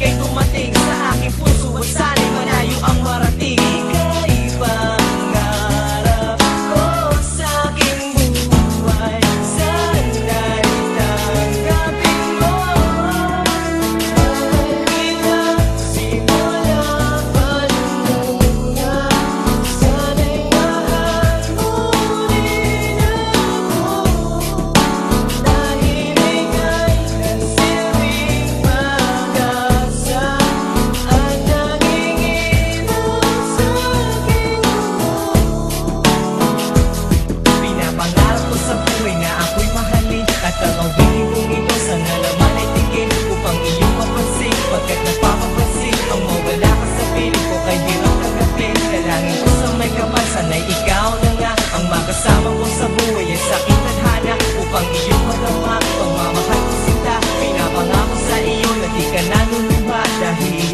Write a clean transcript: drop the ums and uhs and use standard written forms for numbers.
ika'y dumating sa aking puso at sana'y malayo ang marating. Ika'y pangarap ko sa aking buhay, sana'y tanggapin mo. Kita simula pa muna, sana'y mahal mo rin ako. Dahil ika'y nagsilbing pag-asa at naging ilaw sa aking mundo. Pinapangarap ko sa buhay na ako'y mahalin at ang awitin kong ito sa nalaman ay tingin upang iyong mapansin, pagkat napapapansin ang mawala ka sa piling ko kay hirap kagatin. Dalangin ko sa may kapal, sana'y ikaw na nga ang makasama ko sa buhay at sa aking tadhana, upang iyong madama pagmamahal ko sinta. Pinapangako sa iyo na di ka naluluha dahil